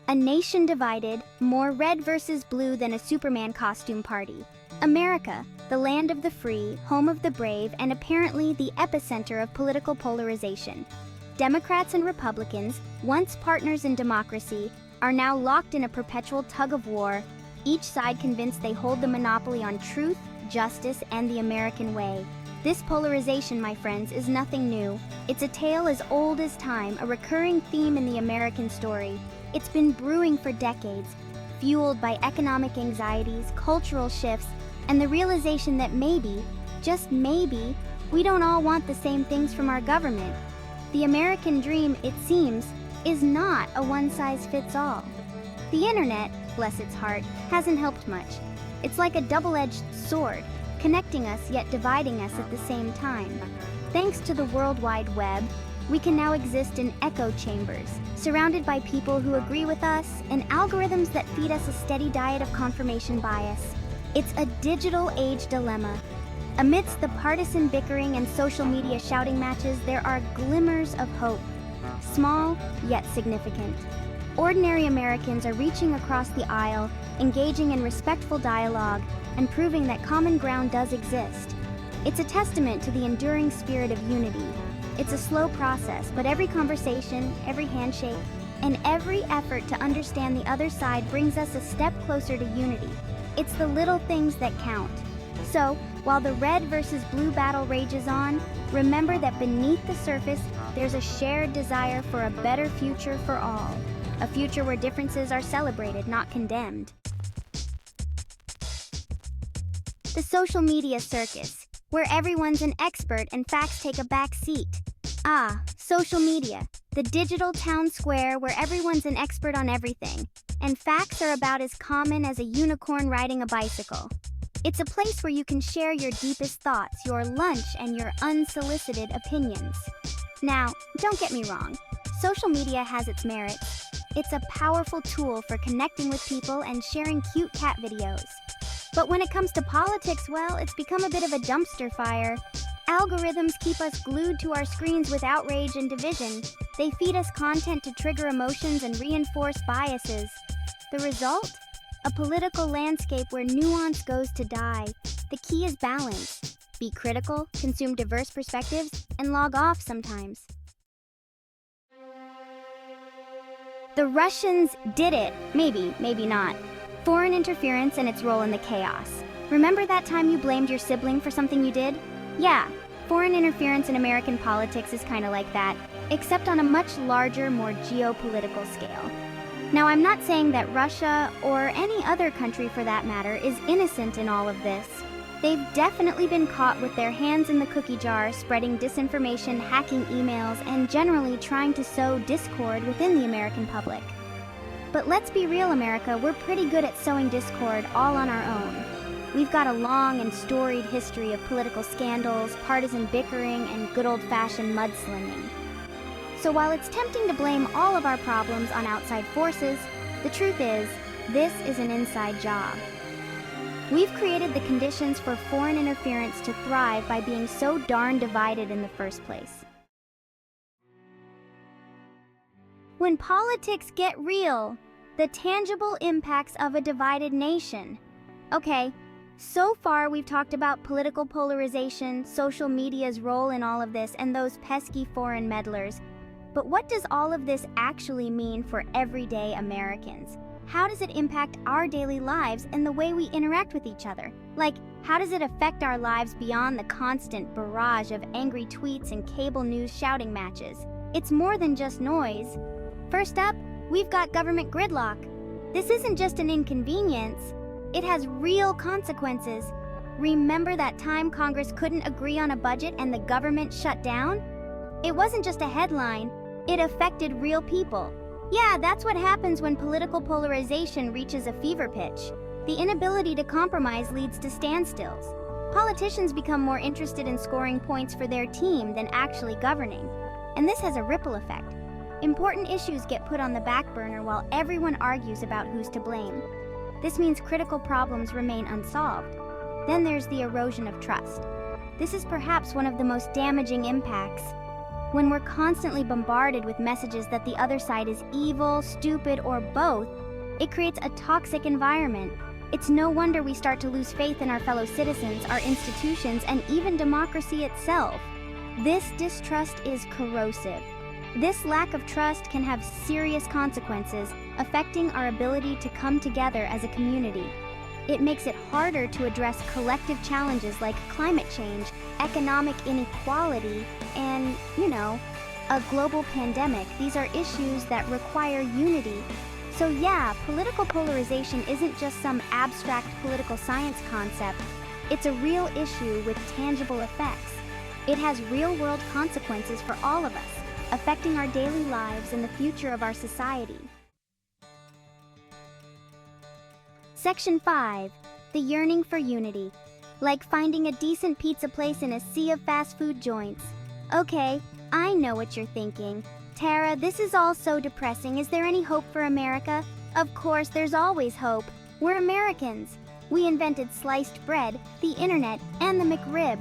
A nation divided, more red versus blue than a Superman costume party. America, the land of the free, home of the brave, and apparently the epicenter of political polarization. Democrats and Republicans, once partners in democracy, are now locked in a perpetual tug-of-war, each side convinced they hold the monopoly on truth, justice, and the American way. This polarization, my friends, is nothing new. It's a tale as old as time, a recurring theme in the American story. It's been brewing for decades, fueled by economic anxieties, cultural shifts, and the realization that maybe, just maybe, we don't all want the same things from our government. The American dream, it seems, is not a one-size-fits-all. The internet, bless its heart, hasn't helped much. It's like a double-edged sword, connecting us yet dividing us at the same time. Thanks to the World Wide Web, we can now exist in echo chambers, surrounded by people who agree with us and algorithms that feed us a steady diet of confirmation bias. It's a digital age dilemma. Amidst the partisan bickering and social media shouting matches, there are glimmers of hope, small yet significant. Ordinary Americans are reaching across the aisle, engaging in respectful dialogue, and proving that common ground does exist. It's a testament to the enduring spirit of unity. It's a slow process, but every conversation, every handshake, and every effort to understand the other side brings us a step closer to unity. It's the little things that count. So, while the red versus blue battle rages on, remember that beneath the surface, there's a shared desire for a better future for all. A future where differences are celebrated, not condemned. The social media circus, where everyone's an expert and facts take a back seat. Ah, social media, the digital town square where everyone's an expert on everything, and facts are about as common as a unicorn riding a bicycle. It's a place where you can share your deepest thoughts, your lunch, and your unsolicited opinions. Now, don't get me wrong, social media has its merits. It's a powerful tool for connecting with people and sharing cute cat videos. But when it comes to politics, well, it's become a bit of a dumpster fire. Algorithms keep us glued to our screens with outrage and division. They feed us content to trigger emotions and reinforce biases. The result? A political landscape where nuance goes to die. The key is balance. Be critical, consume diverse perspectives, and log off sometimes. The Russians did it. Maybe, maybe not. Foreign interference and its role in the chaos. Remember that time you blamed your sibling for something you did? Yeah, foreign interference in American politics is kind of like that, except on a much larger, more geopolitical scale. Now, I'm not saying that Russia, or any other country for that matter, is innocent in all of this. They've definitely been caught with their hands in the cookie jar, spreading disinformation, hacking emails, and generally trying to sow discord within the American public. But let's be real, America, we're pretty good at sowing discord all on our own. We've got a long and storied history of political scandals, partisan bickering, and good old-fashioned mudslinging. So while it's tempting to blame all of our problems on outside forces, the truth is, this is an inside job. We've created the conditions for foreign interference to thrive by being so darn divided in the first place. When politics get real, the tangible impacts of a divided nation. Okay, so far we've talked about political polarization, social media's role in all of this, and those pesky foreign meddlers. But what does all of this actually mean for everyday Americans? How does it impact our daily lives and the way we interact with each other? Like, how does it affect our lives beyond the constant barrage of angry tweets and cable news shouting matches? It's more than just noise. First up, we've got government gridlock. This isn't just an inconvenience. It has real consequences. Remember that time Congress couldn't agree on a budget and the government shut down? It wasn't just a headline. It affected real people. Yeah, that's what happens when political polarization reaches a fever pitch. The inability to compromise leads to standstills. Politicians become more interested in scoring points for their team than actually governing. And this has a ripple effect. Important issues get put on the back burner while everyone argues about who's to blame. This means critical problems remain unsolved. Then there's the erosion of trust. This is perhaps one of the most damaging impacts. When we're constantly bombarded with messages that the other side is evil, stupid, or both, it creates a toxic environment. It's no wonder we start to lose faith in our fellow citizens, our institutions, and even democracy itself. This distrust is corrosive. This lack of trust can have serious consequences, affecting our ability to come together as a community. It makes it harder to address collective challenges like climate change, economic inequality, and, a global pandemic. These are issues that require unity. So yeah, political polarization isn't just some abstract political science concept. It's a real issue with tangible effects. It has real-world consequences for all of us, affecting our daily lives and the future of our society. Section 5. The yearning for unity. Like finding a decent pizza place in a sea of fast food joints. Okay, I know what you're thinking. Tara, this is all so depressing. Is there any hope for America? Of course, there's always hope. We're Americans. We invented sliced bread, the internet, and the McRib.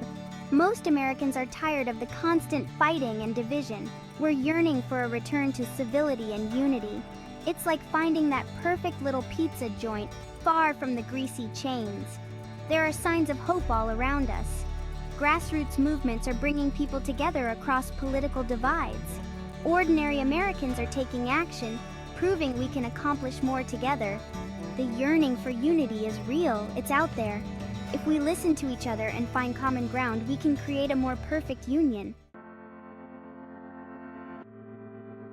Most Americans are tired of the constant fighting and division. We're yearning for a return to civility and unity. It's like finding that perfect little pizza joint, far from the greasy chains. There are signs of hope all around us. Grassroots movements are bringing people together across political divides. Ordinary Americans are taking action, proving we can accomplish more together. The yearning for unity is real, it's out there. If we listen to each other and find common ground, we can create a more perfect union.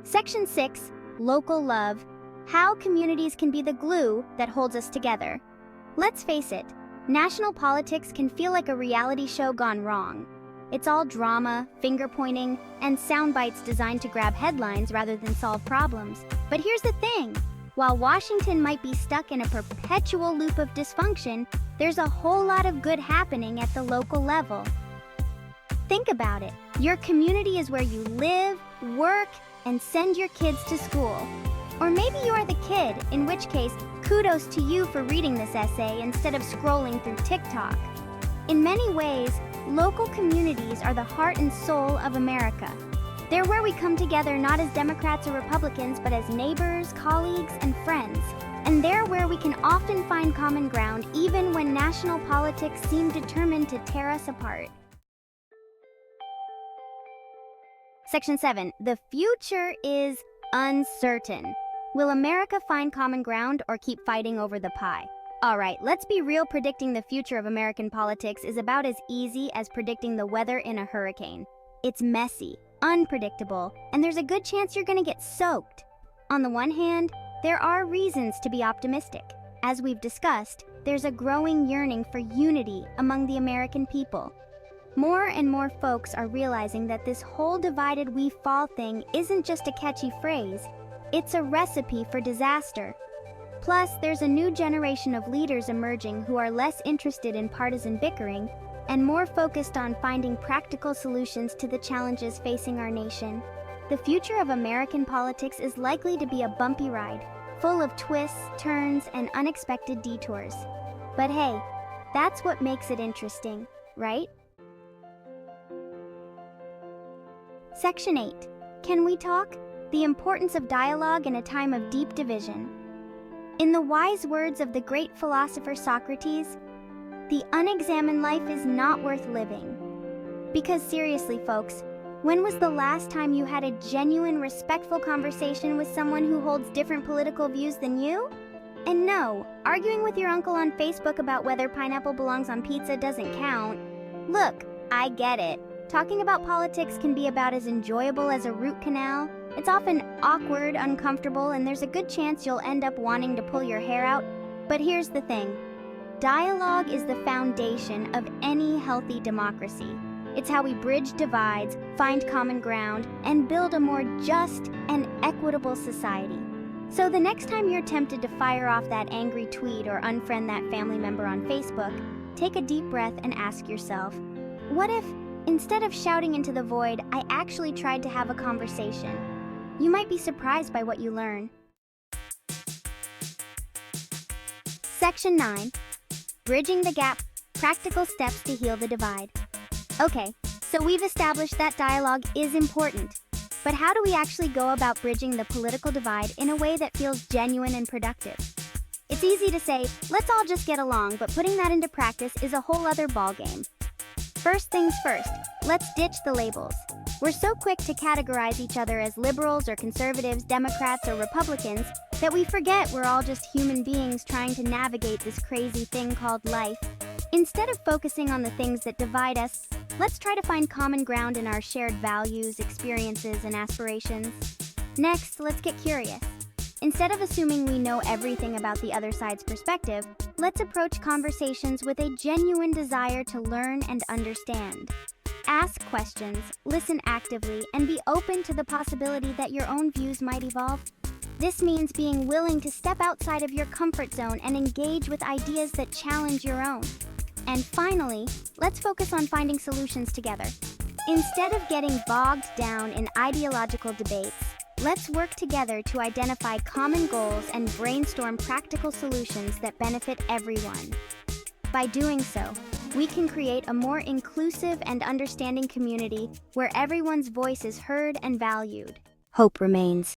Section 6. Local love. How communities can be the glue that holds us together. Let's face it, national politics can feel like a reality show gone wrong. It's all drama, finger-pointing, and sound bites designed to grab headlines rather than solve problems. But here's the thing. While Washington might be stuck in a perpetual loop of dysfunction, there's a whole lot of good happening at the local level. Think about it. Your community is where you live, work, and send your kids to school. Or maybe you are the kid, in which case, kudos to you for reading this essay instead of scrolling through TikTok. In many ways, local communities are the heart and soul of America. They're where we come together not as Democrats or Republicans, but as neighbors, colleagues, and friends. And they're where we can often find common ground, even when national politics seem determined to tear us apart. Section 7. The future is uncertain. Will America find common ground or keep fighting over the pie? Alright, let's be real. Predicting the future of American politics is about as easy as predicting the weather in a hurricane. It's messy, unpredictable, and there's a good chance you're gonna get soaked. On the one hand, there are reasons to be optimistic. As we've discussed, there's a growing yearning for unity among the American people. More and more folks are realizing that this whole divided we fall thing isn't just a catchy phrase, it's a recipe for disaster. Plus, there's a new generation of leaders emerging who are less interested in partisan bickering and more focused on finding practical solutions to the challenges facing our nation. The future of American politics is likely to be a bumpy ride, full of twists, turns, and unexpected detours. But hey, that's what makes it interesting, right? Section 8. Can we talk? The importance of dialogue in a time of deep division. In the wise words of the great philosopher Socrates, the unexamined life is not worth living. Because seriously, folks, when was the last time you had a genuine, respectful conversation with someone who holds different political views than you? And no, arguing with your uncle on Facebook about whether pineapple belongs on pizza doesn't count. Look, I get it. Talking about politics can be about as enjoyable as a root canal. It's often awkward, uncomfortable, and there's a good chance you'll end up wanting to pull your hair out. But here's the thing. Dialogue is the foundation of any healthy democracy. It's how we bridge divides, find common ground, and build a more just and equitable society. So the next time you're tempted to fire off that angry tweet or unfriend that family member on Facebook, take a deep breath and ask yourself, what if, instead of shouting into the void, I actually tried to have a conversation? You might be surprised by what you learn. Section 9. Bridging the gap, practical steps to heal the divide. Okay, So we've established that dialogue is important. But how do we actually go about bridging the political divide in a way that feels genuine and productive? It's easy to say, let's all just get along, but putting that into practice is a whole other ballgame. First things first, let's ditch the labels. We're so quick to categorize each other as liberals or conservatives, Democrats or Republicans, that we forget we're all just human beings trying to navigate this crazy thing called life. Instead of focusing on the things that divide us, let's try to find common ground in our shared values, experiences, and aspirations. Next, let's get curious. Instead of assuming we know everything about the other side's perspective, let's approach conversations with a genuine desire to learn and understand. Ask questions, listen actively, and be open to the possibility that your own views might evolve. This means being willing to step outside of your comfort zone and engage with ideas that challenge your own. And finally, let's focus on finding solutions together. Instead of getting bogged down in ideological debates, let's work together to identify common goals and brainstorm practical solutions that benefit everyone. By doing so, we can create a more inclusive and understanding community where everyone's voice is heard and valued. Hope remains.